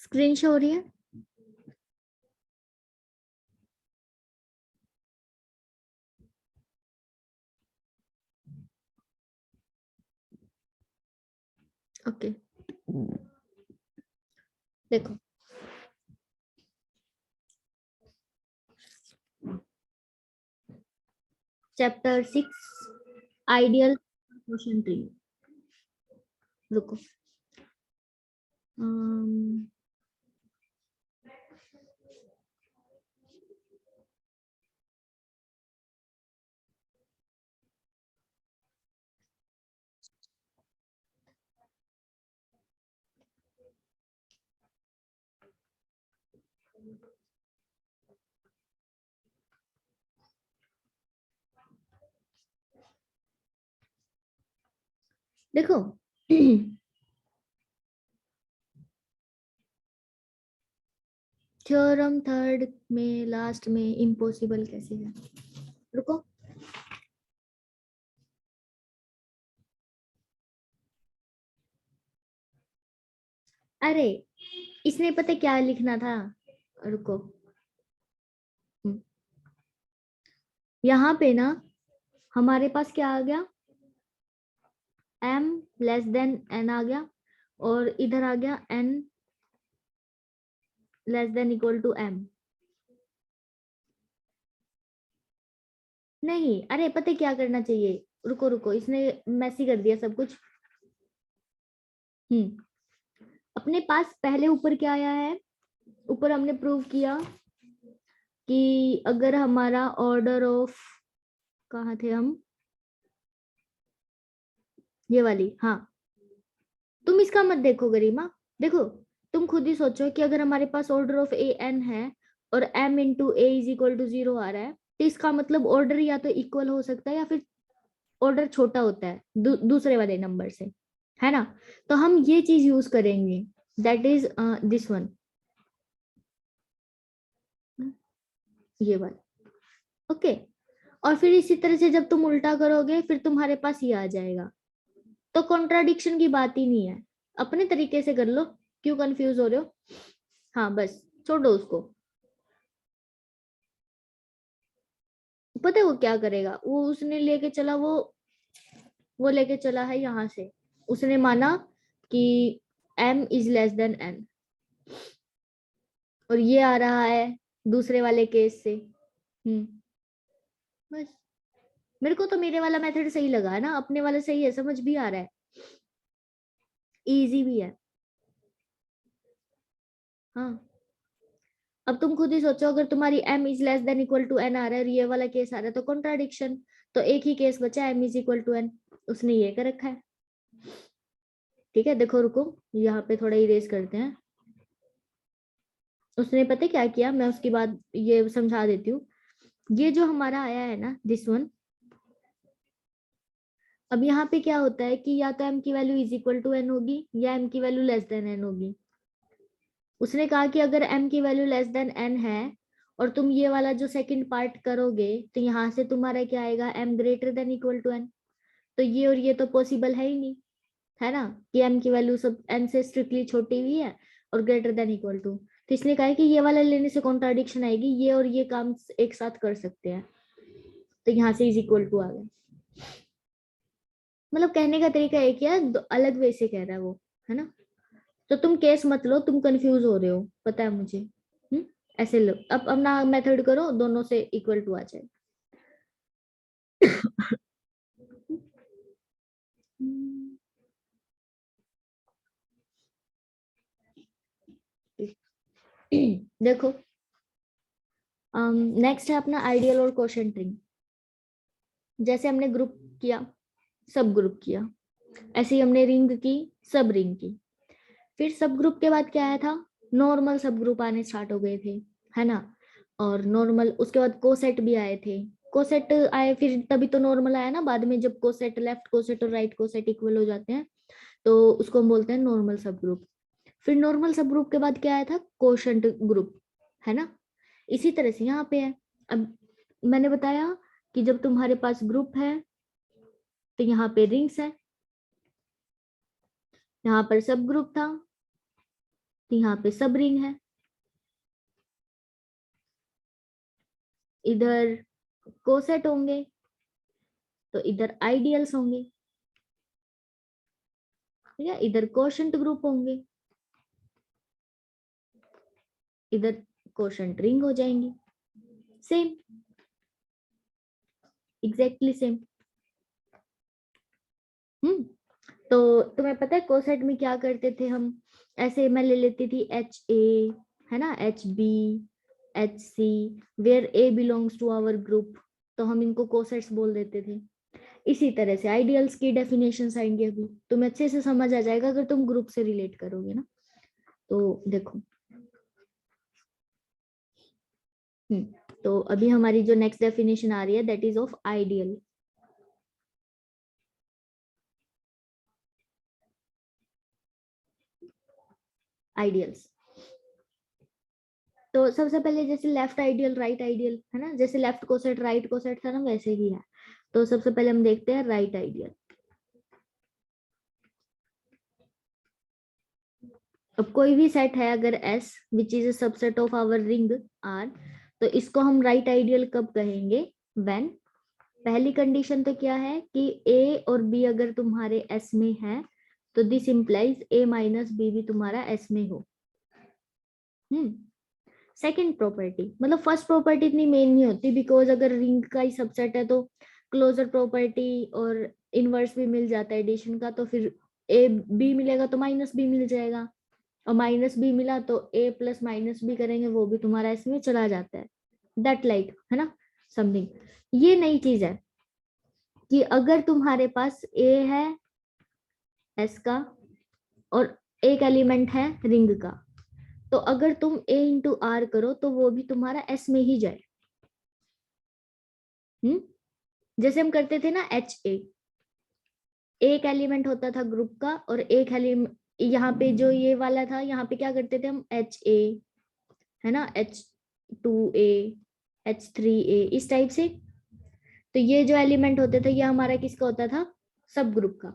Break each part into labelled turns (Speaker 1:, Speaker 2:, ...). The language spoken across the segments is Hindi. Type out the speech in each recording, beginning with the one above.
Speaker 1: स्क्रीन शो हो रही है? ओके, देखो चैप्टर 6 आइडियल क्वेश्चन ट्री। रुको, अम्म, देखो थ्योरम थर्ड में लास्ट में इम्पॉसिबल कैसे है? रुको, अरे इसने पता क्या लिखना था? रुको, यहाँ पे ना हमारे पास क्या आ गया, m लेस देन n आ गया, और इधर आ गया n less than equal to m। नहीं, अरे पता क्या करना चाहिए, रुको रुको, इसने मैसी कर दिया सब कुछ। अपने पास पहले ऊपर क्या आया है, ऊपर हमने प्रूव किया कि अगर हमारा ऑर्डर ऑफ, कहाँ थे हम, ये वाली, हाँ, तुम इसका मत देखो गरिमा, देखो तुम खुद ही सोचो कि अगर हमारे पास ऑर्डर ऑफ ए एन है और m into A is equal to 0 आ रहा है, तो इसका मतलब ऑर्डर या तो इक्वल हो सकता है या फिर ऑर्डर छोटा होता है दूसरे वाले नंबर से, है ना? तो हम ये चीज यूज करेंगे, दैट इज दिस वन, ये वाला। ओके, और फिर इसी तरह से जब तुम उल्टा करोगे फिर तुम्हारे पास ये आ जाएगा, तो कॉन्ट्राडिक्शन की बात ही नहीं है, अपने तरीके से कर लो, क्यों कंफ्यूज हो रहे हो? हाँ बस छोड़ो उसको। पता है वो क्या करेगा, वो उसने लेके चला, वो लेके चला है यहाँ से, उसने माना कि m is less than n, और ये आ रहा है दूसरे वाले केस से। बस, मेरे को तो मेरे वाला मेथड सही लगा है ना, अपने वाला सही है, समझ भी आ रहा है, इजी भी है। हाँ, अब तुम खुद ही सोचो, अगर तुम्हारी m is less than equal to n आ रहा है और ये वाला केस आ रहा है, तो कॉन्ट्राडिक्शन, तो एक ही केस बचा, m is equal to n, उसने ये कर रखा है। ठीक है, देखो रुको, यहाँ पे थोड़ा इरेज करते हैं। उसने पता क्या किया, मैं उसकी बात ये समझा देती हूँ। ये जो हमारा आया है ना, दिस वन, अब यहाँ पे क्या होता है कि या तो m की value is equal to n होगी या m की वैल्यू लेस देन n होगी। उसने कहा कि अगर m की वैल्यू लेस देन n है और तुम ये वाला जो सेकंड पार्ट करोगे, तो यहाँ से तुम्हारा क्या आएगा, m greater than equal to n, तो ये और ये तो पॉसिबल है ही नहीं, है ना, कि m की वैल्यू सब n से स्ट्रिक्टली छोटी हुई है और ग्रेटर देन इक्वल टू, तो इसने कहा है कि ये वाला लेने से कॉन्ट्राडिक्शन आएगी, ये और ये काम एक साथ कर सकते हैं, तो यहाँ से इज इक्वल टू आ गया। मतलब कहने का तरीका एक ही है, अलग वे से कह रहा है वो, है ना? तो तुम केस मत लो, तुम कंफ्यूज हो रहे हो, पता है मुझे। ऐसे लो, अब अपना मेथड करो, दोनों से इक्वल टू आ जाए। देखो, नेक्स्ट है अपना आइडियल और कोशेंट रिंग। जैसे हमने ग्रुप किया, सब ग्रुप किया, ऐसे ही हमने रिंग की, सब रिंग की, फिर सब ग्रुप के बाद क्या आया था, नॉर्मल सब ग्रुप आने स्टार्ट हो गए थे, है ना? और नॉर्मल, उसके बाद कोसेट भी आए थे, कोसेट आए फिर तभी तो नॉर्मल आया ना, बाद में जब कोसेट, लेफ्ट कोसेट और राइट कोसेट इक्वल हो जाते हैं, तो उसको हम बोलते हैं नॉर्मल सब ग्रुप। फिर नॉर्मल सब ग्रुप के बाद क्या आया था, कोशेंट ग्रुप, है ना? इसी तरह से यहाँ पे है। अब मैंने बताया कि जब तुम्हारे पास ग्रुप है तो यहाँ पे रिंग्स है, यहाँ पर सब ग्रुप था, तो यहाँ पे सब रिंग है, इधर कोसेट होंगे तो इधर आइडियल्स होंगे, ठीक है, इधर कोशेंट ग्रुप होंगे, इधर कोशेंट रिंग हो जाएंगी, सेम, एग्जैक्टली सेम। तो तुम्हें पता है कोसेट में क्या करते थे हम, ऐसे मैं ले लेती थी HA, है ना, HB, HC, where A belongs to our group, तो हम इनको कोसेट्स बोल देते थे। इसी तरह से आइडियल्स की डेफिनेशंस आएंगे, अभी तुम्हें अच्छे से समझ आ जाएगा अगर तुम ग्रुप से रिलेट करोगे ना। तो देखो, तो अभी हमारी जो नेक्स्ट डेफिनेशन आ रही है that is of ideal. Ideals, तो सबसे पहले जैसे लेफ्ट आइडियल राइट आइडियल है ना, जैसे लेफ्ट कोसेट राइट कोसेट था ना, वैसे ही है। तो सबसे पहले हम देखते हैं राइट आइडियल। अब कोई भी सेट है अगर S which is a subset of our ring R, तो इसको हम राइट आइडियल कब कहेंगे, व्हेन पहली कंडीशन तो क्या है कि A और B अगर तुम्हारे S में है तो this implies A minus B भी तुम्हारा S में हो। सेकंड प्रॉपर्टी, मतलब फर्स्ट प्रॉपर्टी इतनी मेन नहीं होती, बिकॉज अगर रिंग का ही सबसेट है तो क्लोजर प्रॉपर्टी और इनवर्स भी मिल जाता है एडिशन का, तो फिर A B मिलेगा तो माइनस B मिल जाएगा, और माइनस B मिला तो A प्लस माइनस B करेंगे वो भी तुम्हारा इसमें चला जाता है, दैट लाइक, है ना, समथिंग। ये नई चीज है कि अगर तुम्हारे पास A है S का और एक एलिमेंट है रिंग का, तो अगर तुम A इंटू आर करो तो वो भी तुम्हारा S में ही जाए। जैसे हम करते थे ना HA, एक एलिमेंट होता था ग्रुप का और एक एलिमेंट, यहाँ पे जो ये वाला था यहाँ पे क्या करते थे हम HA, है ना, H2A, H3A, इस टाइप से। तो ये जो एलिमेंट होते थे ये हमारा किसका होता था, सब ग्रुप का।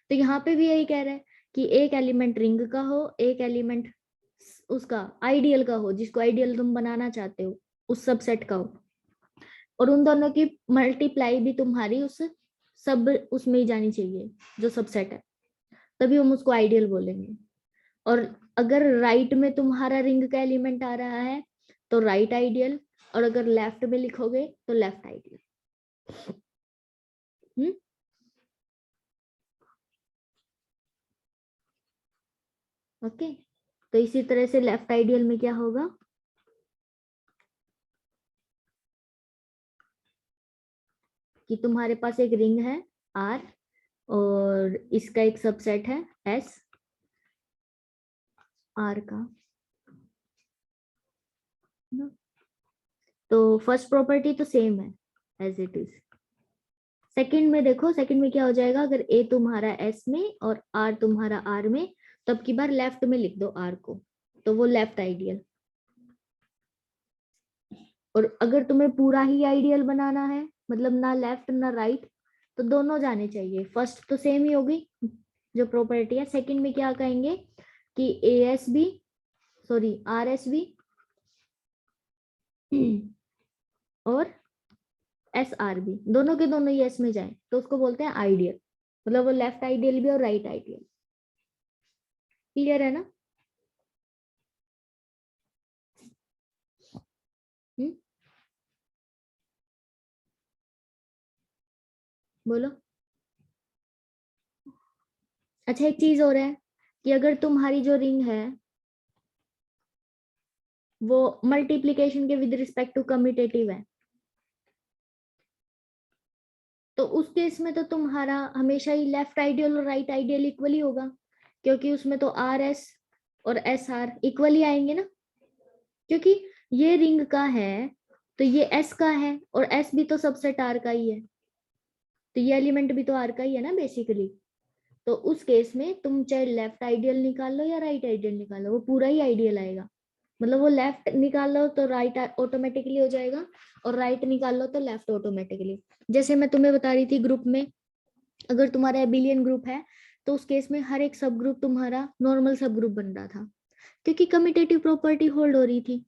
Speaker 1: तो यहाँ पे भी यही कह रहा है कि एक एलिमेंट रिंग का हो, एक एलिमेंट उसका आइडियल का हो, जिसको आइडियल तुम बनाना चाहते हो उस सबसेट का हो, और उन दोनों की मल्टीप्लाई भी तुम्हारी उस सब उसमें ही जानी चाहिए जो सबसेट है, तभी हम उसको आइडियल बोलेंगे। और अगर राइट में तुम्हारा रिंग का एलिमेंट आ रहा है तो राइट आइडियल, और अगर लेफ्ट में लिखोगे तो लेफ्ट आइडियल। ओके, तो इसी तरह से लेफ्ट आइडियल में क्या होगा, कि तुम्हारे पास एक रिंग है R और इसका एक सबसेट है S R का, तो फर्स्ट प्रॉपर्टी तो सेम है एज इट इज। सेकंड में देखो, सेकंड में क्या हो जाएगा, अगर A तुम्हारा S में और R तुम्हारा R में, तो अब की बार लेफ्ट में लिख दो R को, तो वो लेफ्ट आइडियल। और अगर तुम्हें पूरा ही आइडियल बनाना है, मतलब ना लेफ्ट ना राइट, तो दोनों जाने चाहिए। फर्स्ट तो सेम ही होगी जो प्रॉपर्टी है, सेकंड में क्या कहेंगे कि ASB, सॉरी RSB और SRB दोनों के दोनों ये S में जाए तो उसको बोलते हैं आइडियल, मतलब वो लेफ्ट आइडियल भी और राइट आइडियल। क्लियर है ना? बोलो। अच्छा, एक चीज और है कि अगर तुम्हारी जो रिंग है वो मल्टीप्लीकेशन के विद रिस्पेक्ट टू कम्यूटेटिव है, तो उस केस में तो तुम्हारा हमेशा ही लेफ्ट आइडियल और राइट आइडियल इक्वली होगा, क्योंकि उसमें तो RS और SR इक्वली आएंगे ना, क्योंकि ये रिंग का है तो ये S का है और S भी तो सबसेट R का ही है, तो ये एलिमेंट भी तो R का ही है ना बेसिकली। तो उस केस में तुम चाहे लेफ्ट आइडियल निकाल लो या राइट आइडियल निकालो, वो पूरा ही आइडियल आएगा। मतलब वो लेफ्ट निकाल लो तो राइट ऑटोमेटिकली हो जाएगा, और राइट निकाल लो तो लेफ्ट ऑटोमेटिकली। जैसे मैं तुम्हें बता रही थी ग्रुप में, अगर तुम्हारा एबिलियन ग्रुप है तो उस केस में हर एक सब ग्रुप तुम्हारा नॉर्मल सब ग्रुप बन रहा था, क्योंकि कम्यूटेटिव प्रॉपर्टी होल्ड हो रही थी,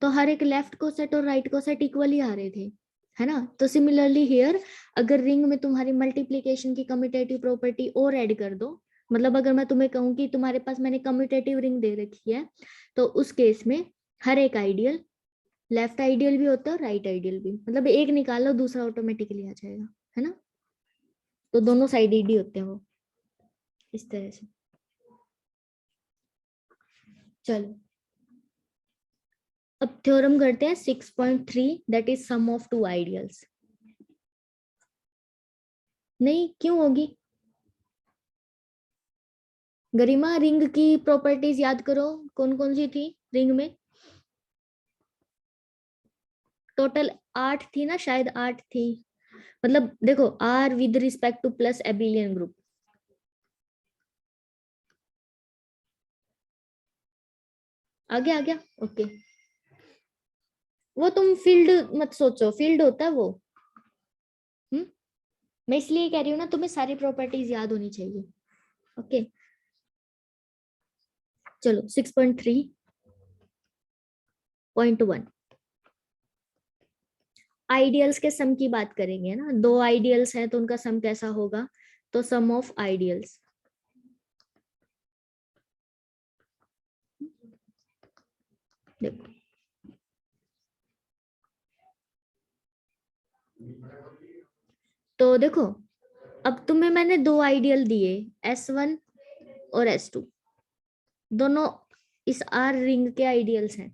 Speaker 1: तो हर एक लेफ्ट को सेट और राइट को सेट इक्वली आ रहे थे, है ना। तो सिमिलरली हियर अगर रिंग में तुम्हारी मल्टीप्लीकेशन की कम्यूटेटिव प्रॉपर्टी और ऐड कर दो, मतलब अगर मैं तुम्हें कहूँ कि तुम्हारे पास मैंने कम्यूटेटिव रिंग दे रखी है, तो उस केस में हर एक आइडियल लेफ्ट आइडियल भी होता है और राइट आइडियल भी, मतलब एक निकालो दूसरा ऑटोमेटिकली आ जाएगा, है ना। तो दोनों साइड ईडी होते हैं वो, इस तरह से। चलो अब थ्योरम करते हैं 6.3, that is sum of two ideals. नहीं क्यों होगी गरिमा? रिंग की प्रॉपर्टीज याद करो, कौन कौन सी थी रिंग में? टोटल 8 थी ना, शायद 8 थी। मतलब देखो, R with respect to plus abelian group, आ गया ओके। वो तुम फील्ड मत सोचो, फील्ड होता है वो। मैं इसलिए कह रही हूँ ना, तुम्हें सारी प्रॉपर्टीज याद होनी चाहिए। ओके चलो 6.3.1 आइडियल्स के सम की बात करेंगे ना। दो आइडियल्स हैं तो उनका सम कैसा होगा, तो सम ऑफ आइडियल्स। देखो तो देखो, अब तुम्हें मैंने दो आइडियल दिए, S1 और S2, दोनों इस आर रिंग के आइडियल्स हैं।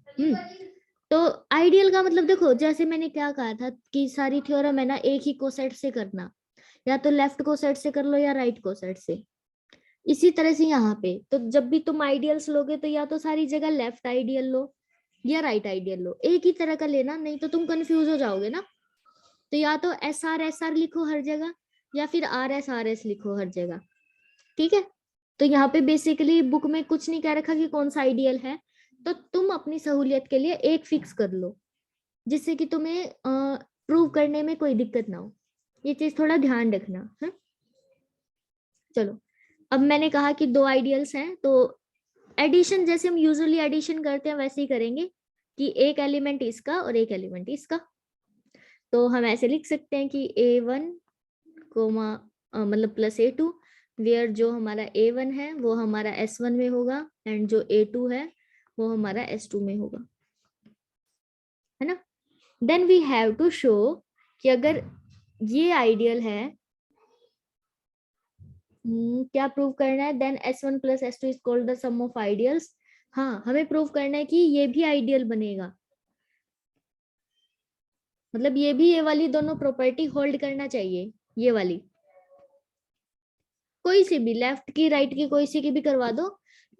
Speaker 1: तो आइडियल का मतलब देखो, जैसे मैंने क्या कहा था कि सारी थ्योरम है ना एक ही कोसेट से करना, या तो लेफ्ट कोसेट से कर लो या राइट कोसेट से। इसी तरह से यहाँ पे तो जब भी तुम आइडियल्स लोगे तो या तो सारी जगह लेफ्ट आइडियल लो या राइट आइडियल लो, एक ही तरह का लेना, नहीं तो तुम कंफ्यूज हो जाओगे ना। तो या तो एस आर लिखो हर जगह, या फिर आर एस लिखो हर जगह, ठीक है। तो यहाँ पे बेसिकली बुक में कुछ नहीं कह रखा कि कौन सा आइडियल है, तो तुम अपनी सहूलियत के लिए एक फिक्स कर लो, जिससे कि तुम्हें प्रूव करने में कोई दिक्कत ना हो। ये चीज थोड़ा ध्यान रखना है। चलो अब मैंने कहा कि दो आइडियल्स हैं, तो एडिशन जैसे हम यूजुअली एडिशन करते हैं वैसे ही करेंगे कि एक एलिमेंट इसका और एक एलिमेंट इसका। तो हम ऐसे लिख सकते हैं कि A1 कोमा मतलब प्लस A2, वेयर जो हमारा A1 है वो हमारा S1 में होगा, एंड जो A2 है वो हमारा S2 में होगा, है ना। Then we have to show कि अगर ये आइडियल है, क्या प्रूव करना है, then S1 plus S2 is called the sum of ideals. हाँ हमें प्रूव करना है कि ये भी आइडियल बनेगा, मतलब ये भी ये वाली दोनों प्रॉपर्टी होल्ड करना चाहिए, ये वाली कोई सी भी, लेफ्ट की राइट की कोई सी की भी करवा दो,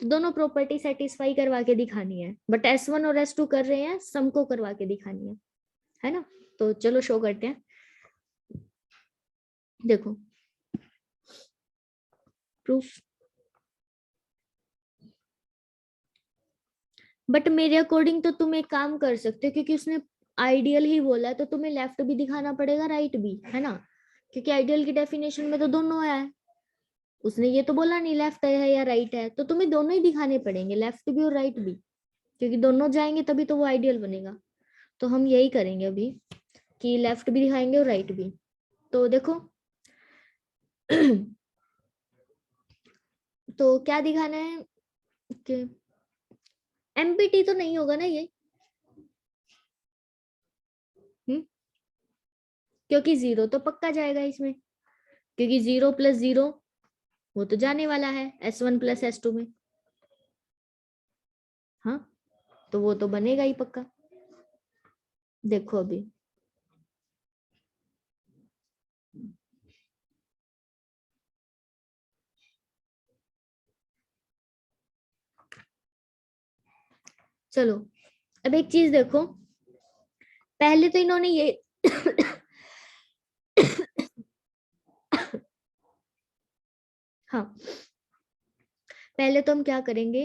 Speaker 1: तो दोनों प्रॉपर्टी सेटिस्फाई करवा के दिखानी है। बट S1 और S2 कर रहे हैं, सम को करवा के दिखानी है ना। तो चलो शो करते हैं। देखो प्रूफ, बट मेरे अकॉर्डिंग तो तुम एक काम कर सकते हो, क्योंकि उसने आइडियल ही बोला है तो तुम्हें लेफ्ट भी दिखाना पड़ेगा राइट भी, है ना। क्योंकि आइडियल की डेफिनेशन में तो दोनों है, उसने ये तो बोला नहीं लेफ्ट है या राइट है, तो तुम्हें दोनों ही दिखाने पड़ेंगे, लेफ्ट भी और राइट भी, क्योंकि दोनों जाएंगे तभी तो वो आइडियल बनेगा। तो हम यही करेंगे अभी कि लेफ्ट भी दिखाएंगे और राइट भी। तो देखो तो क्या दिखाना है कि एमपीटी तो नहीं होगा ना ये, हम्म, क्योंकि जीरो तो पक्का जाएगा इसमें, क्योंकि 0 प्लस 0 वो तो जाने वाला है S1 प्लस S2 में। हाँ तो वो तो बनेगा ही पक्का। देखो अभी चलो अब एक चीज देखो, पहले तो इन्होंने ये हाँ पहले तो हम क्या करेंगे,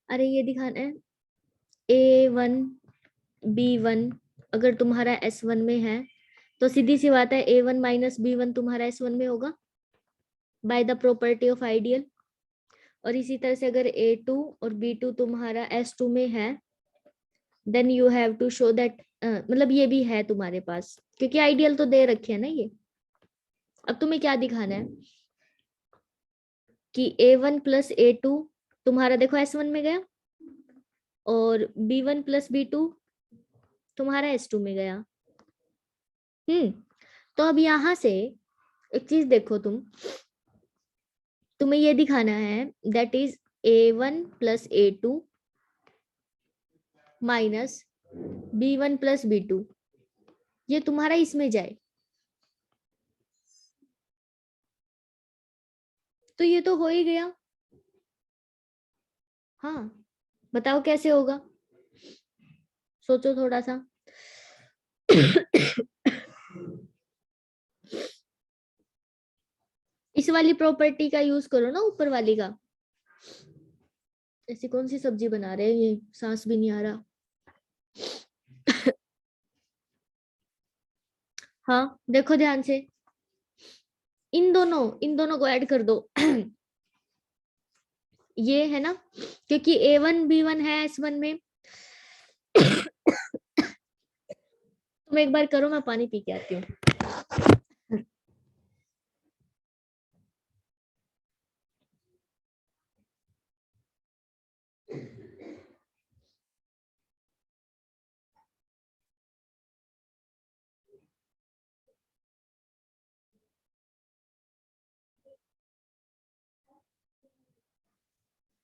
Speaker 1: अरे ये दिखाना है A1 B1, अगर तुम्हारा S1 में है तो सीधी सी बात है A1 माइनस B1 तुम्हारा S1 में होगा by the property of ideal. और इसी तरह से अगर A2 और B2 तुम्हारा S2 में है, then you have to show that, मतलब ये भी है तुम्हारे पास, क्योंकि आइडियल तो दे रखे है ना ये। अब तुम्हें क्या दिखाना है कि A1 प्लस A2 तुम्हारा देखो S1 में गया, और B1 प्लस B2 तुम्हारा S2 में गया। तो अब यहां से एक चीज देखो, तुम्हें ये दिखाना है that is A1 plus A2 minus B1 plus B2, ये तुम्हारा इसमें जाए। तो ये तो हो ही गया। हाँ, बताओ कैसे होगा, सोचो थोड़ा सा। इस वाली प्रॉपर्टी का यूज करो ना, ऊपर वाली का। ऐसी कौन सी सब्जी बना रहे हैं, ये सांस भी नहीं आ रहा। हाँ देखो ध्यान से, इन दोनों को ऐड कर दो। ये है ना, क्योंकि A1 B1 है S1 में। तुम एक बार करो, मैं पानी पी के आती हूँ।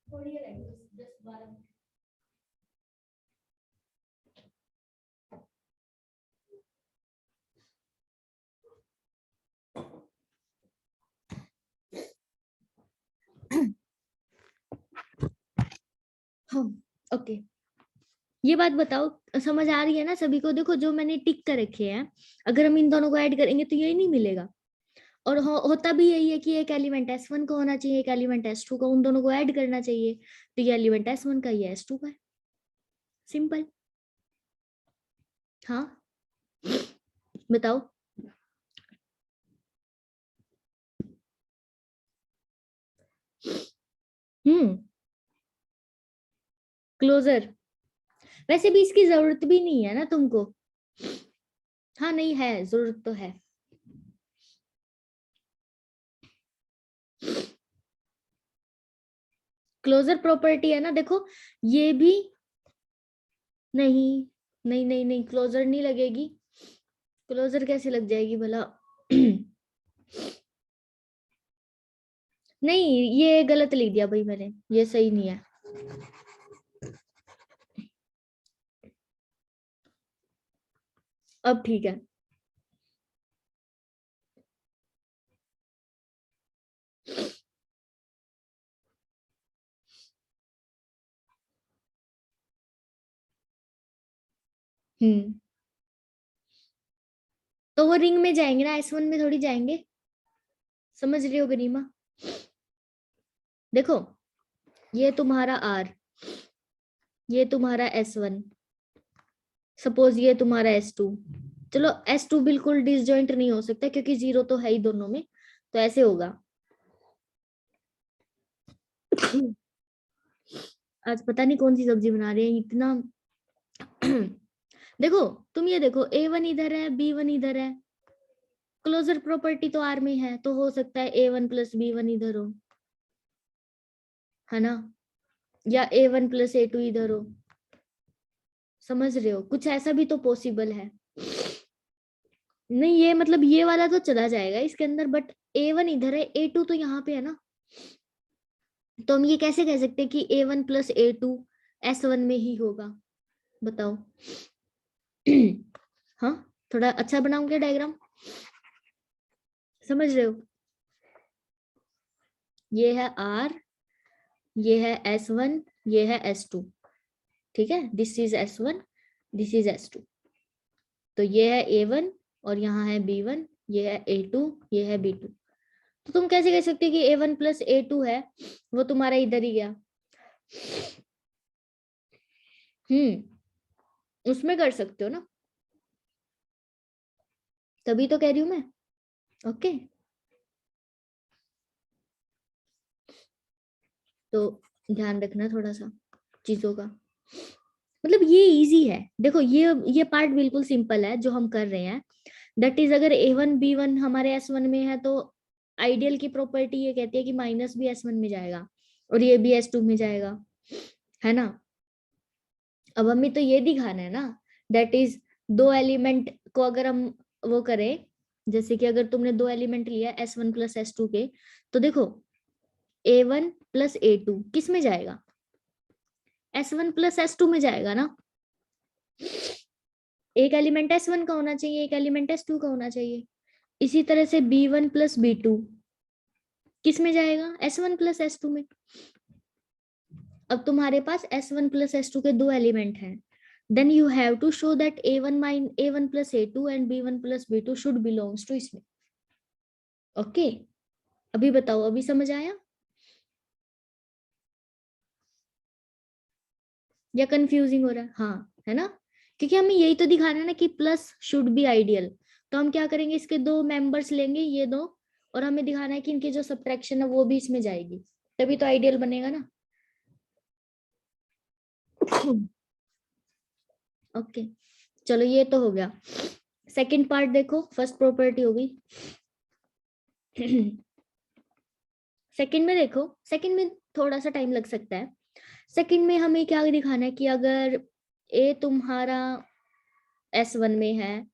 Speaker 1: थोड़ी है, 10-12। हाँ ओके, ये बात बताओ, समझ आ रही है ना सभी को? देखो जो मैंने टिक कर रखे हैं, अगर हम इन दोनों को ऐड करेंगे तो यही नहीं मिलेगा। और होता भी यही है कि एक एलिमेंट S1 का होना चाहिए, एक एलिमेंट S2 का, उन दोनों को ऐड करना चाहिए। तो ये एलिमेंट S1 का, ये S2 का है। सिंपल। हाँ बताओ। हम्म, क्लोजर। वैसे भी इसकी जरूरत भी नहीं है ना तुमको। हाँ नहीं है, जरूरत तो है। क्लोजर प्रॉपर्टी है ना, देखो ये भी। नहीं नहीं नहीं नहीं, क्लोजर नहीं लगेगी। क्लोजर कैसे लग जाएगी भला? नहीं, ये गलत लिख दिया भाई मैंने, ये सही नहीं है। अब ठीक है। हम्म, तो वो रिंग में जाएंगे ना, S1 में थोड़ी जाएंगे। समझ रही हो गरिमा? देखो, ये तुम्हारा R, ये तुम्हारा S1, सपोज ये तुम्हारा S2। चलो S2 बिल्कुल डिसजॉइंट नहीं हो सकता, क्योंकि जीरो तो है ही दोनों में। तो ऐसे होगा। आज पता नहीं कौन सी सब्जी बना रहे हैं इतना। देखो, तुम ये देखो, A1 इधर है, B1 इधर है। क्लोजर प्रॉपर्टी तो R में है, तो हो सकता है A1 प्लस B1 इधर हो, है ना? या A1 प्लस A2 इधर हो। समझ रहे हो, कुछ ऐसा भी तो पॉसिबल है। नहीं, ये मतलब ये वाला तो चला जाएगा इसके अंदर, बट A1 इधर है, A2 तो यहाँ पे है ना। तो हम ये कैसे कह सकते हैं कि A1 प्लस A2 S1 में ही होगा? बताओ। हाँ, थोड़ा अच्छा बनाऊंगे डायग्राम। समझ रहे हो? ये है R, ये है S1, ये है S2। ठीक है, this is S1, this is S2। तो ये है A1 और यहाँ है B1, ये है A2, ये है B2। तो तुम कैसे कह सकते हो कि A1 प्लस A2 है, वो तुम्हारा इधर ही गया। उसमें कर सकते हो ना, तभी तो कह रही हूं मैं। ओके, तो ध्यान रखना थोड़ा सा चीजों का। मतलब ये इजी है, देखो ये पार्ट बिल्कुल सिंपल है जो हम कर रहे हैं। दैट इज अगर A1 B1 हमारे S1 में है तो आइडियल की प्रॉपर्टी ये कहती है कि माइनस भी S1 में जाएगा और ये भी S2 में जाएगा, है ना। अब हमें तो ये दिखाना है ना, दैट इज दो एलिमेंट को अगर हम वो करें, जैसे कि अगर तुमने दो एलिमेंट लिया S1 प्लस S2 के, तो देखो A1 प्लस A2 किस में जाएगा, S1 प्लस S2 में जाएगा ना। एक एलिमेंट S1 का होना चाहिए, एक एलिमेंट S2 का होना चाहिए। इसी तरह से B1 प्लस B2 किस में जाएगा, S1 प्लस S2 में। अब तुम्हारे पास S1 प्लस S2 के दो एलिमेंट हैं, then you have to show that A1 plus A2 and B1 plus B2 should belongs to इसमें। ओके अभी बताओ, अभी समझ आया या कंफ्यूजिंग हो रहा है? हाँ है ना, क्योंकि हमें यही तो दिखाना है ना कि प्लस शुड बी आइडियल। तो हम क्या करेंगे, इसके दो मेंबर्स लेंगे ये दो, और हमें दिखाना है कि इनकी जो सब्ट्रैक्शन है वो भी इसमें जाएगी, तभी तो आइडियल बनेगा ना। ओके चलो ये तो हो गया। सेकंड पार्ट देखो, फर्स्ट प्रॉपर्टी हो गई। सेकंड में देखो, सेकंड में थोड़ा सा टाइम लग सकता है। सेकंड में हमें क्या दिखाना है कि अगर ए तुम्हारा S1 में है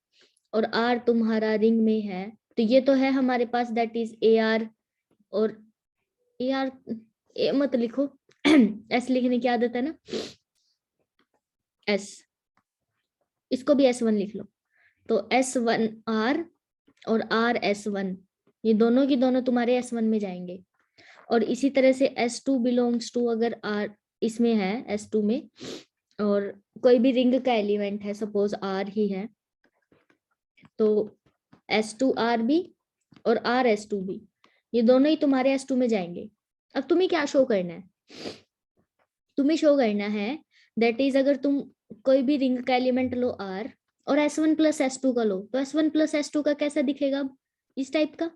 Speaker 1: और R तुम्हारा रिंग में है, तो ये तो है हमारे पास, दैट इज AR। और AR ए मत लिखो S लिखने की आदत है ना, S, इसको भी S1 लिख लो। तो S1R और RS1 ये दोनों की दोनों तुम्हारे S1 में जाएंगे। और इसी तरह से S2 बिलोंग्स टू, अगर R इसमें है S2 में, और कोई भी रिंग का एलिमेंट है, सपोज R ही है, तो S2RB और RS2B ये दोनों ही तुम्हारे S2 में जाएंगे। अब तुम्हें क्या शो करना है, तुम्हें शो करना है दैट इज अगर तुम कोई भी रिंग का एलिमेंट लो R और S1 प्लस S2 का लो, तो S1 प्लस S2 का कैसा दिखेगा, इस टाइप का।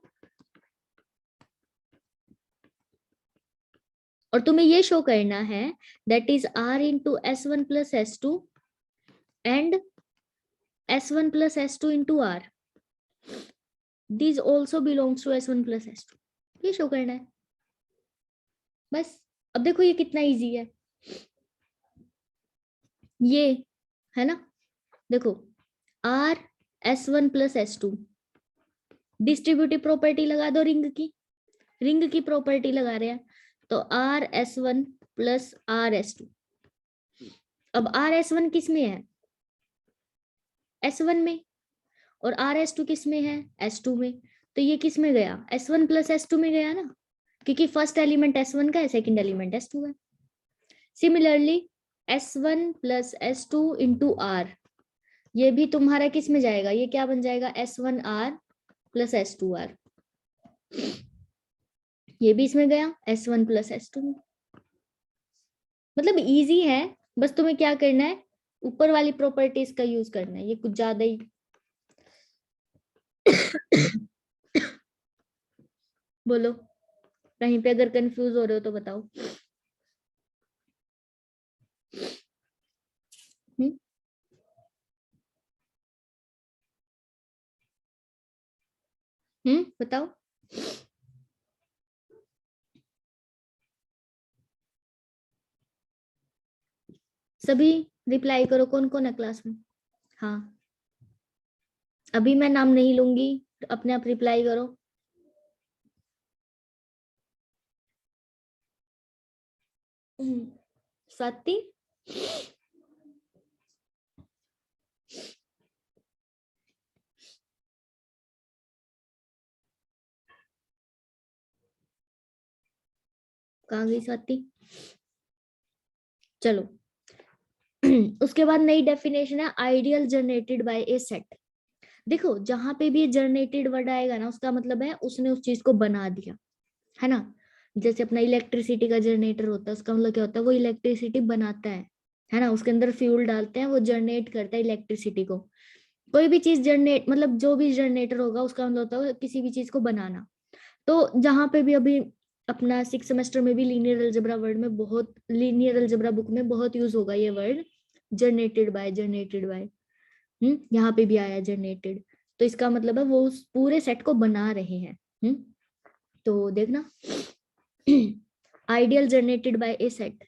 Speaker 1: और तुम्हें ये शो करना है that is R into S1 plus S2 and S1 plus S2 into R this also belongs to S1 plus S2, ये शो करना है बस। अब देखो ये कितना इजी है, ये है ना, देखो R S1 plus S2, distributive property लगा दो, रिंग की प्रॉपर्टी लगा रहे हैं, तो RS1 प्लस RS2। अब RS1 किस में है, S1 में, और RS2 किस में है, S2 में। तो ये किस में गया, S1 प्लस S2 में गया ना, क्योंकि फर्स्ट एलिमेंट S1 का है, सेकंड एलिमेंट S2 है। Similarly S1 plus S2 into R ये भी तुम्हारा किस में जाएगा, ये क्या बन जाएगा, S1R प्लस S2R, ये भी इसमें गया S1 प्लस S2 में। मतलब इजी है, बस तुम्हें क्या करना है, ऊपर वाली प्रॉपर्टीज का यूज करना है, ये कुछ ज्यादा ही बोलो, कहीं पे अगर कंफ्यूज हो रहे हो तो बताओ। बताओ। सभी रिप्लाई करो, कौन कौन है क्लास में। हाँ अभी मैं नाम नहीं लूंगी, अपने आप रिप्लाई करो। स्वाति, कहाँ गई स्वाति, चलो। उसके बाद नई डेफिनेशन है, ideal generated by A set. देखो जहां पे भी जनरेटेड वर्ड आएगा ना, उसका मतलब है उसने उस चीज को बना दिया, है ना। जैसे अपना इलेक्ट्रिसिटी का जनरेटर होता है, उसका मतलब क्या होता है, वो इलेक्ट्रिसिटी बनाता है ना, उसके अंदर फ्यूल डालते हैं, वो जनरेट करता है इलेक्ट्रिसिटी को। कोई भी चीज जनरेट, मतलब जो भी जनरेटर होगा उसका मतलब होता है किसी भी चीज को बनाना। तो जहां पे भी अभी अपना 6 सेमेस्टर में भी लीनियर अलजेब्रा वर्ड में बहुत, लीनियर अलजेब्रा बुक में बहुत यूज होगा ये word, generated by, generated by. यहाँ पे भी आया जनरेटेड, तो इसका मतलब है वो उस पूरे सेट को बना रहे हैं। तो देखना, ideal generated by A set.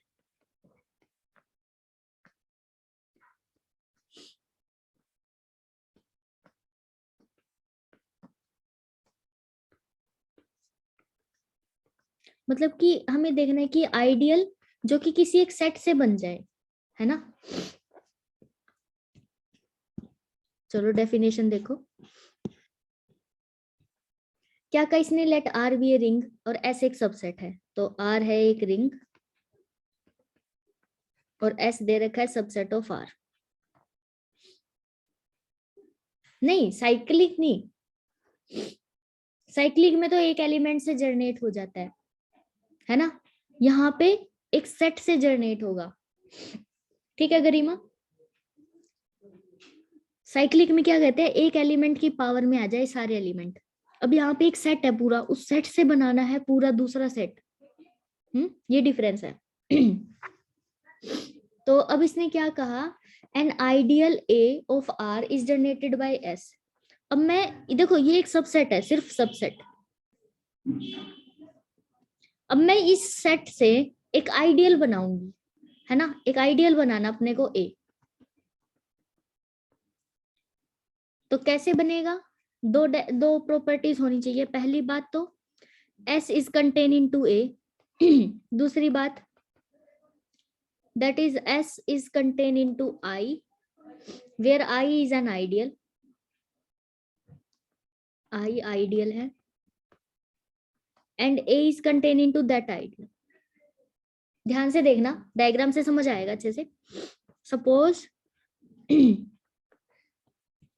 Speaker 1: मतलब कि हमें देखना है कि आइडियल जो कि किसी एक सेट से बन जाए, है ना। चलो डेफिनेशन देखो, क्या कहा इसने, let R be a ring और एस एक सबसेट है, तो आर है एक रिंग और एस दे रखा है सबसेट ऑफ आर। नहीं साइक्लिक नहीं, साइक्लिक में तो एक एलिमेंट से जनरेट हो जाता है ना, यहाँ पे एक सेट से जनरेट होगा। ठीक है गरिमा, साइक्लिक में क्या कहते हैं, एक एलिमेंट की पावर में आ जाए सारे एलिमेंट। अब यहाँ पे एक सेट है पूरा, उस सेट से बनाना है पूरा दूसरा सेट। ये डिफरेंस है। तो अब इसने क्या कहा, an ideal A of R is generated by S. अब मैं देखो ये एक सबसेट है, सिर्फ सबसेट। अब मैं इस सेट से एक आइडियल बनाऊंगी, है ना, एक आइडियल बनाना अपने को ए। तो कैसे बनेगा, दो प्रॉपर्टीज होनी चाहिए। पहली बात तो S is contain in to A, दूसरी बात that is S is contained into I, where I is an ideal, I ideal है, and A is contained into that ideal। ध्यान से देखना, डायग्राम से समझ आएगा अच्छे से। Suppose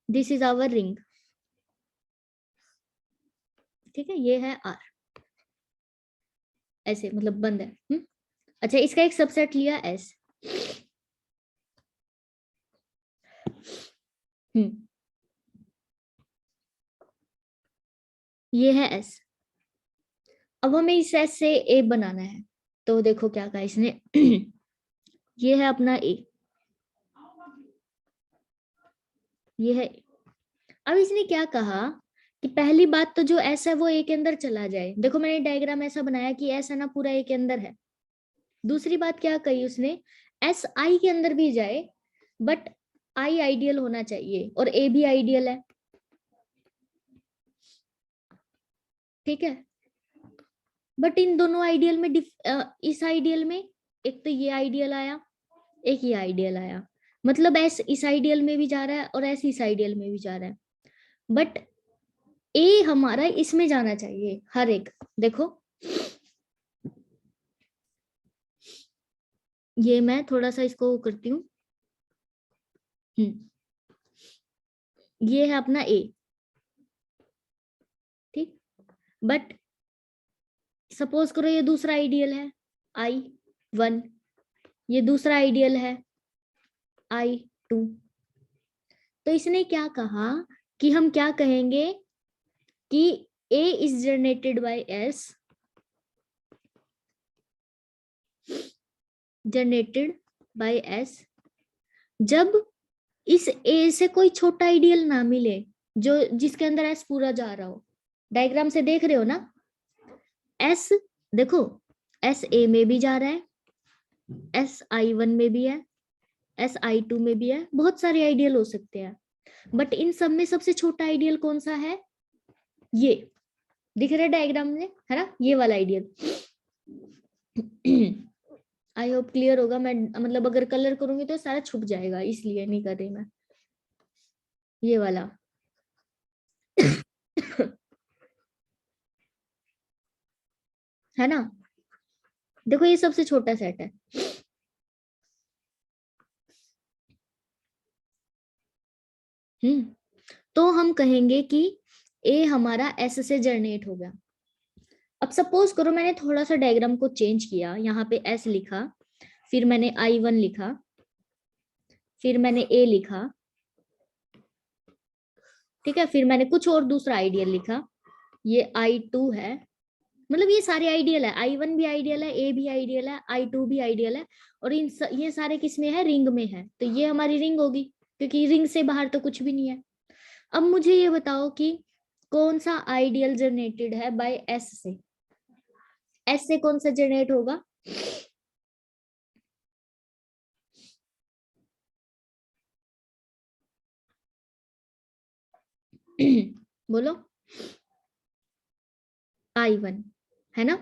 Speaker 1: this is our ring, ठीक है, ये है R, ऐसे मतलब बंद है। अच्छा, इसका एक सबसेट लिया S। ये है S। अब हमें इस S से A बनाना है, तो देखो क्या कहा इसने, ये है अपना A, ये है। अब इसने क्या कहा कि पहली बात तो जो S है वो A के अंदर चला जाए। देखो मैंने डायग्राम ऐसा बनाया कि S है ना पूरा A के अंदर है। दूसरी बात क्या कही उसने, S I के अंदर भी जाए, बट I आइडियल होना चाहिए और A भी आइडियल है। ठीक है, बट इन दोनों आइडियल में इस आइडियल में एक तो ये आइडियल आया, एक ये आइडियल आया, मतलब S इस आइडियल में भी जा रहा है और S इस आइडियल में भी जा रहा है, बट A हमारा इसमें जाना चाहिए हर एक। देखो ये मैं थोड़ा सा इसको करती हूँ, ये है अपना A, ठीक, बट सपोज करो ये दूसरा आइडियल है I1, ये दूसरा आइडियल है I2। तो इसने क्या कहा कि हम क्या कहेंगे कि A is generated by S, generated by S जब इस A से कोई छोटा आइडियल ना मिले जो जिसके अंदर S पूरा जा रहा हो। डायग्राम से देख रहे हो ना, S देखो S A में भी जा रहा है, S I1 में भी है, S I2 में भी है, बहुत सारे आइडियल हो सकते हैं, बट इन सब में सबसे छोटा आइडियल कौन सा है, ये दिख रहा है डायग्राम में, है ना, ये वाला आइडियल। आई होप क्लियर होगा। मैं मतलब अगर कलर करूंगी तो सारा छुप जाएगा, इसलिए नहीं कर रही मैं, ये वाला। है ना, देखो ये सबसे छोटा सेट है। तो हम कहेंगे कि ए हमारा एस से जनरेट हो गया। अब सपोज करो मैंने थोड़ा सा डायग्राम को चेंज किया, यहाँ पे एस लिखा, फिर मैंने I1 लिखा, फिर मैंने ए लिखा, ठीक है, फिर मैंने कुछ और दूसरा आइडियल लिखा, ये I2 है, मतलब ये सारे आइडियल है, I1 भी आइडियल है, ए भी आइडियल है, I2 भी आइडियल है, और ये सारे किस में है, रिंग में है, तो ये हमारी रिंग होगी, क्योंकि रिंग से बाहर तो कुछ भी नहीं है। अब मुझे ये बताओ कि कौन सा आइडियल जनरेटेड है बाय एस से, एस से कौन सा जनरेट होगा? बोलो। I1 है ना?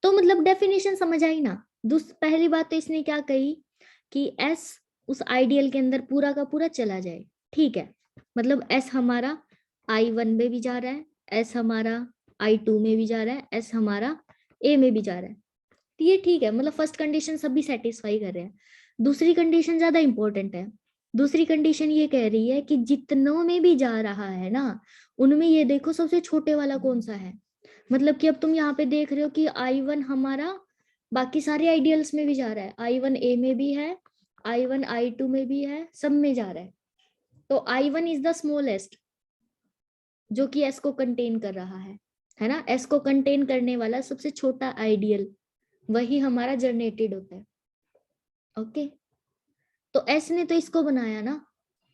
Speaker 1: तो मतलब डेफिनेशन समझ आई ना। पहली बात तो इसने क्या कही कि S उस आइडियल के अंदर पूरा का पूरा चला जाए, ठीक है, मतलब S हमारा I1 में भी जा रहा है, S हमारा I2 में भी जा रहा है, S हमारा A में भी जा रहा है, तो ये ठीक है, मतलब फर्स्ट कंडीशन सभी सेटिस्फाई कर रहे हैं। दूसरी कंडीशन ज्यादा इंपॉर्टेंट है। दूसरी कंडीशन ये कह रही है कि जितनों में भी जा रहा है ना, उनमें ये देखो सबसे छोटे वाला कौन सा है। मतलब कि अब तुम यहाँ पे देख रहे हो कि I1 हमारा बाकी सारे आइडियल्स में भी जा रहा है, I1 A में भी है, I1 I2 में भी है, सब में जा रहा है। तो I1 इज द स्मॉलेस्ट जो कि S को कंटेन कर रहा है ना? S को कंटेन करने वाला सबसे छोटा आइडियल वही हमारा जनरेटेड होता है। ओके, तो S ने तो इसको बनाया ना,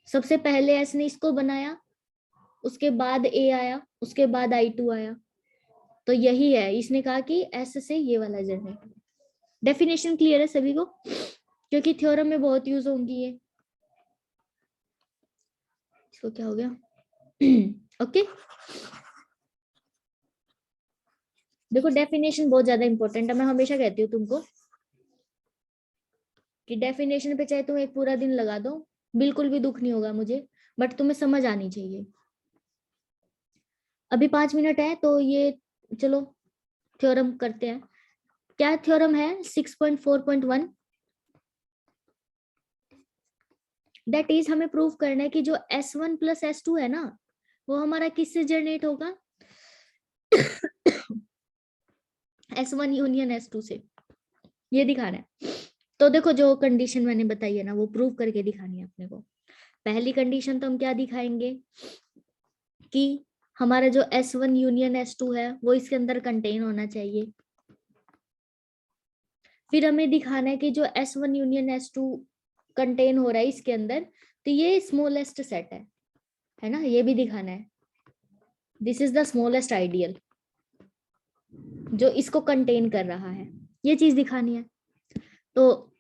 Speaker 1: सबसे पहले S ने इसको बनाया, उसके बाद A आया, उसके बाद I2 आया, तो यही है, इसने कहा कि S से ये वाला जनरेट। डेफिनेशन क्लियर है सभी को? क्योंकि थ्योरम में बहुत यूज होंगी ये। इसको क्या हो गया? ओके देखो, डेफिनेशन बहुत ज्यादा इंपॉर्टेंट है, मैं हमेशा कहती हूँ तुमको कि डेफिनेशन पे चाहे तुम एक पूरा दिन लगा दो, बिल्कुल भी दुख नहीं होगा मुझे, बट तुम्हें समझ आनी चाहिए। अभी 5 मिनट है, तो ये चलो थ्योरम करते हैं। क्या थ्योरम है? 6.4.1, दैट इज हमें प्रूव करना है कि जो S1 प्लस S2 है ना, वो हमारा किससे जनरेट होगा? S1 यूनियन S2 से, ये दिखाना है। तो देखो, जो कंडीशन मैंने बताई है ना, वो प्रूव करके दिखानी है अपने को। पहली कंडीशन तो हम क्या दिखाएंगे कि हमारा जो S1 यूनियन S2 है वो इसके अंदर कंटेन होना चाहिए। फिर हमें दिखाना है कि जो S1 यूनियन S2 कंटेन हो रहा है इसके अंदर, तो ये स्मॉलेस्ट सेट है ना, ये भी दिखाना है। This is the smallest ideal जो इसको कंटेन कर रहा है, ये चीज दिखानी है। तो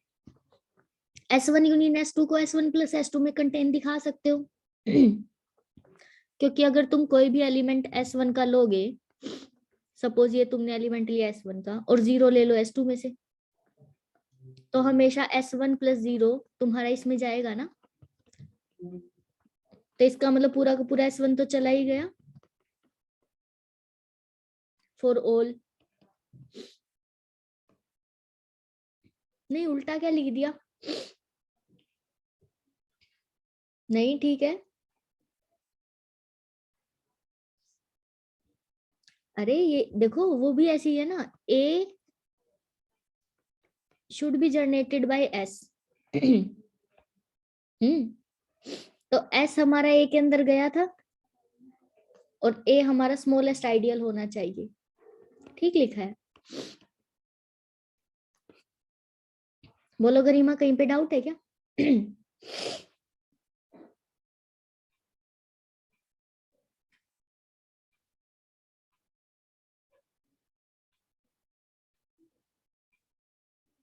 Speaker 1: S1 यूनियन S2 को S1 प्लस S2 में कंटेन दिखा सकते हो। क्योंकि अगर तुम कोई भी एलिमेंट S1 का लोगे, सपोज ये तुमने एलिमेंट लिया S1 का और 0 ले लो S2 में से, तो हमेशा S1 प्लस 0 तुम्हारा इसमें जाएगा ना, तो इसका मतलब पूरा का पूरा S1 तो चला ही गया फॉर ऑल। नहीं, उल्टा क्या लिख दिया? नहीं, ठीक है। अरे ये देखो, वो भी ऐसी है ना, A should be generated by S। तो S हमारा A के अंदर गया था और A हमारा स्मॉलेस्ट आइडियल होना चाहिए, ठीक लिखा है। बोलो गरिमा, कहीं पे डाउट है क्या?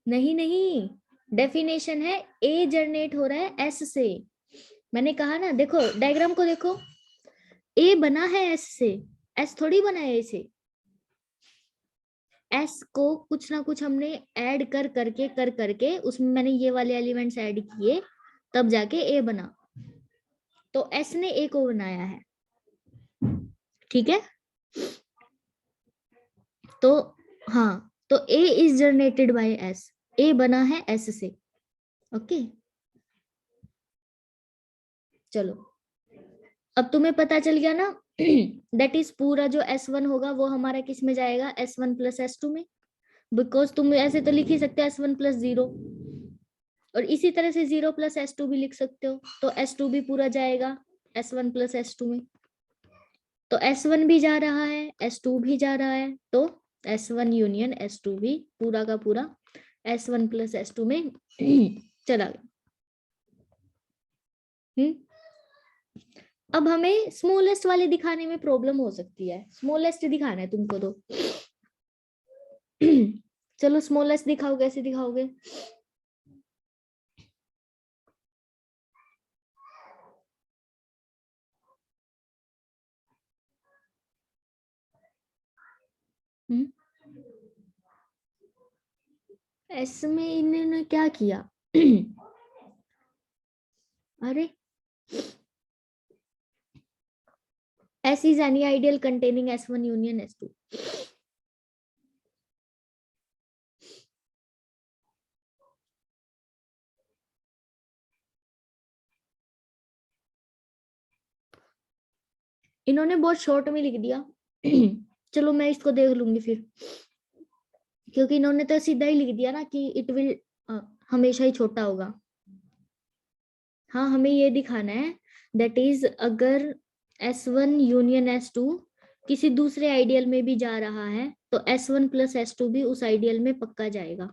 Speaker 1: नहीं नहीं, डेफिनेशन है A जनरेट हो रहा है S से। मैंने कहा ना, देखो डायग्राम को देखो, A बना है S से, S थोड़ी बना है A से। S को कुछ ना कुछ हमने ऐड कर करके उसमें मैंने ये वाले एलिमेंट्स ऐड किए, तब जाके A बना। तो S ने A को बनाया है, ठीक है। तो हाँ, तो A is generated bye S, A बना है S से। ओके चलो, अब तुम्हें पता चल गया ना, दैट इज पूरा जो S1 होगा वो हमारा किस में जाएगा? S1 प्लस S2 में, बिकॉज तुम ऐसे तो लिख ही सकते हो S1 प्लस 0, और इसी तरह से 0 प्लस S2 भी लिख सकते हो, तो S2 भी पूरा जाएगा S1 प्लस S2 में। तो S1 भी जा रहा है, S2 भी जा रहा है, तो S1 यूनियन S2 भी पूरा का पूरा S1 प्लस S2 में चला गया। अब हमें स्मॉलेस्ट वाले दिखाने में प्रॉब्लम हो सकती है, स्मॉलेस्ट दिखाना है तुमको तो चलो स्मॉलेस्ट दिखाओ, कैसे दिखाओगे? एस में इन्होंने क्या किया? अरे S is any ideal containing S1 union S2. इन्होंने बहुत शॉर्ट में लिख दिया चलो मैं इसको देख लूंगी फिर, क्योंकि इन्होंने तो सीधा ही लिख दिया ना कि इट विल हमेशा ही छोटा होगा। हाँ हमें ये दिखाना है दैट इज अगर S1 यूनियन S2 किसी दूसरे आइडियल में भी जा रहा है तो S1 प्लस S2 भी उस आइडियल में पक्का जाएगा।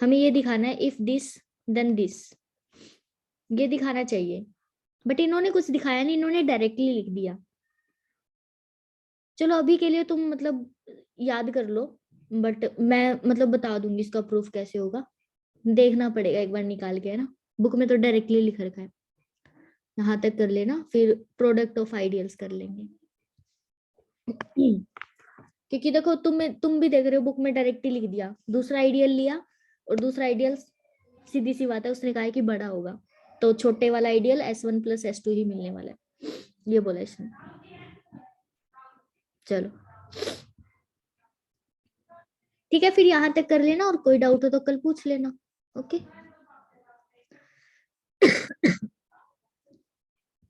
Speaker 1: हमें ये दिखाना है इफ दिस देन दिस, ये दिखाना चाहिए। बट इन्होंने कुछ दिखाया नहीं, इन्होंने डायरेक्टली लिख दिया। चलो अभी के लिए तुम मतलब याद कर लो, बट मैं मतलब बता दूंगी इसका प्रूफ कैसे होगा, देखना पड़ेगा एक बार निकाल के, है ना। बुक में तो डायरेक्टली लिख रखा है, यहाँ तक कर लेना, फिर प्रोडक्ट ऑफ आइडियल्स कर लेंगे। क्योंकि देखो तुम भी देख रहे हो बुक में डायरेक्टली लिख दिया, दूसरा आइडियल लिया और दूसरा आइडियल सीधी सी बात है उसने कहा है कि बड़ा होगा, तो छोटे वाला आइडियल S1 प्लस S2 ही मिलने वाला है, ये बोला इसने। चलो ठीक है, फिर यहाँ तक कर लेना और कोई डाउट हो तो कल पूछ लेना। ओके।